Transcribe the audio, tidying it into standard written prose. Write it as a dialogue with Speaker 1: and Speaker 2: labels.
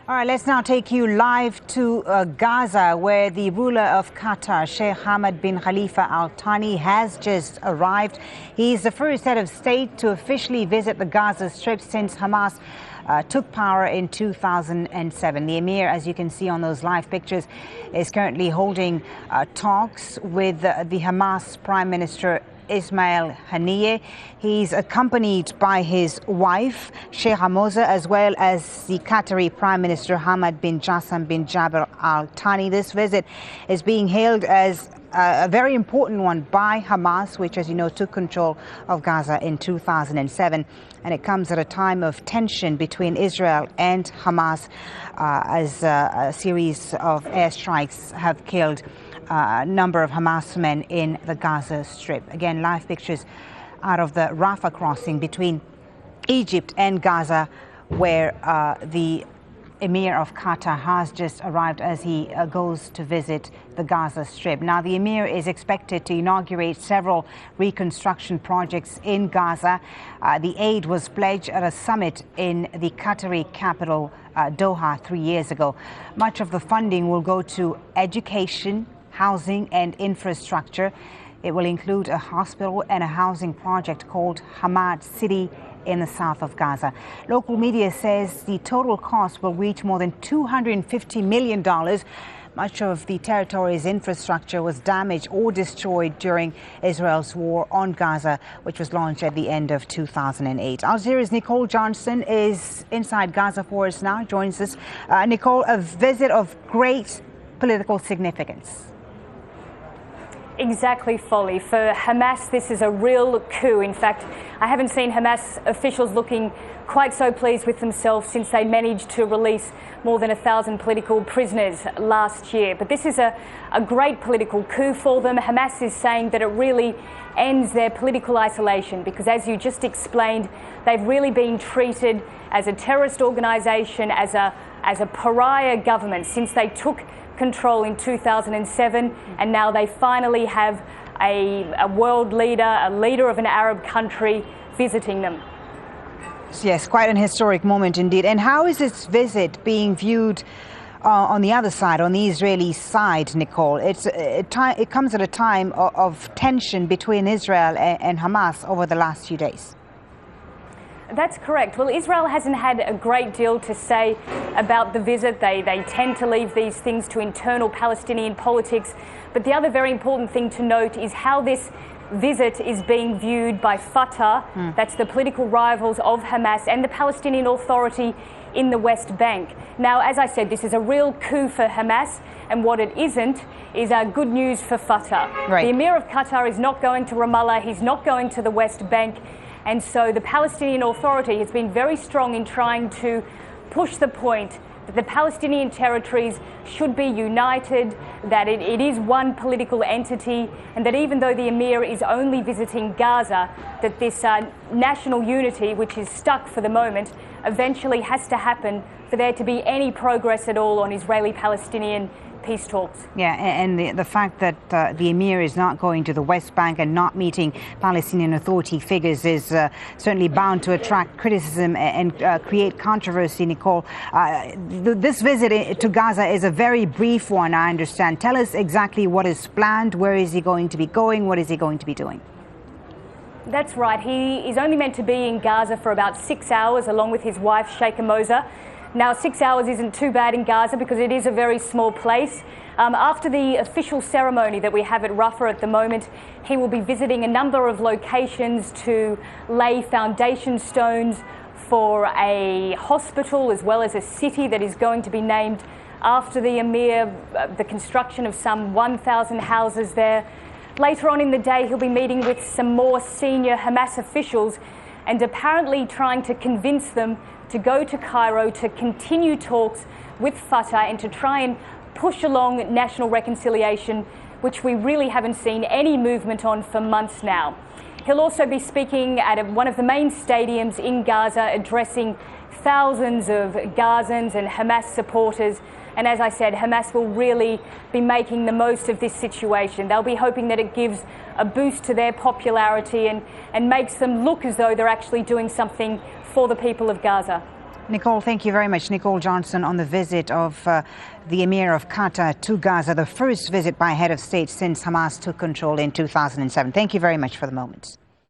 Speaker 1: All right, let's now take you live to Gaza, where the ruler of Qatar, Sheikh Hamad bin Khalifa Al Thani, has just arrived. He's the first head of state to officially visit the Gaza Strip since Hamas took power in 2007. The Emir, as you can see on those live pictures, is currently holding talks with the Hamas Prime Minister Ismail Haniyeh. He's accompanied by his wife, Sheikh Hamad, as well as the Qatari Prime Minister Hamad bin Jassim bin Jaber Al Thani. This visit is being hailed as a very important one by Hamas, which, as you know, took control of Gaza in 2007. And it comes at a time of tension between Israel and Hamas as a series of airstrikes have killed a number of Hamas men in the Gaza Strip. Again, live pictures out of the Rafah crossing between Egypt and Gaza, where the Emir of Qatar has just arrived as he goes to visit the Gaza Strip. Now, the Emir is expected to inaugurate several reconstruction projects in Gaza. The aid was pledged at a summit in the Qatari capital, Doha, 3 years ago. Much of the funding will go to education, housing and infrastructure. It will include a hospital and a housing project called Hamad City in the south of Gaza. Local media says the total cost will reach more than $250 million. Much of the territory's infrastructure was damaged or destroyed during Israel's war on Gaza, which was launched at the end of 2008. Al Jazeera's Nicole Johnston is inside Gaza for us now, joins us. Nicole, a visit of great political significance.
Speaker 2: Exactly, Folly. For Hamas, this is a real coup. In fact, I haven't seen Hamas officials looking quite so pleased with themselves since they managed to release more than 1,000 political prisoners last year. But this is a great political coup for them. Hamas is saying that it really ends their political isolation because, as you just explained, they've really been treated as a terrorist organisation, as a pariah government since they took control in 2007, and now they finally have a world leader, a leader of an Arab country visiting them.
Speaker 1: Yes, quite an historic moment indeed. And how is this visit being viewed on the other side, on the Israeli side, Nicole? It comes at a time of tension between Israel and Hamas over the last few days.
Speaker 2: That's correct. Well, Israel hasn't had a great deal to say about the visit. They tend to leave these things to internal Palestinian politics. But the other very important thing to note is how this visit is being viewed by Fatah, that's the political rivals of Hamas, and the Palestinian Authority in the West Bank. Now, as I said, this is a real coup for Hamas, and what it isn't is good news for Fatah.
Speaker 1: Right.
Speaker 2: The Emir of Qatar is not going to Ramallah, he's not going to the West Bank. And so the Palestinian Authority has been very strong in trying to push the point that the Palestinian territories should be united, that it is one political entity, and that even though the Emir is only visiting Gaza, that this national unity, which is stuck for the moment, eventually has to happen for there to be any progress at all on Israeli-Palestinian peace talks. Yeah,
Speaker 1: and the fact that the Emir is not going to the West Bank and not meeting Palestinian Authority figures is certainly bound to attract criticism and create controversy, Nicole. This visit to Gaza is a very brief one, I understand. Tell us exactly what is planned, where is he going to be going, what is he going to be doing?
Speaker 2: That's right. He is only meant to be in Gaza for about 6 hours, along with his wife, Sheikh Hamad. Now, 6 hours isn't too bad in Gaza because it is a very small place. After the official ceremony that we have at Rafah at the moment, he will be visiting a number of locations to lay foundation stones for a hospital as well as a city that is going to be named after the Emir, the construction of some 1,000 houses there. Later on in the day, he'll be meeting with some more senior Hamas officials and apparently trying to convince them to go to Cairo to continue talks with Fatah and to try and push along national reconciliation, which we really haven't seen any movement on for months now. He'll also be speaking at one of the main stadiums in Gaza, addressing thousands of Gazans and Hamas supporters. And as I said, Hamas will really be making the most of this situation. They'll be hoping that it gives a boost to their popularity and makes them look as though they're actually doing something for the people of Gaza.
Speaker 1: Nicole, thank you very much. Nicole Johnston on the visit of the Emir of Qatar to Gaza, the first visit by a head of state since Hamas took control in 2007. Thank you very much for the moment.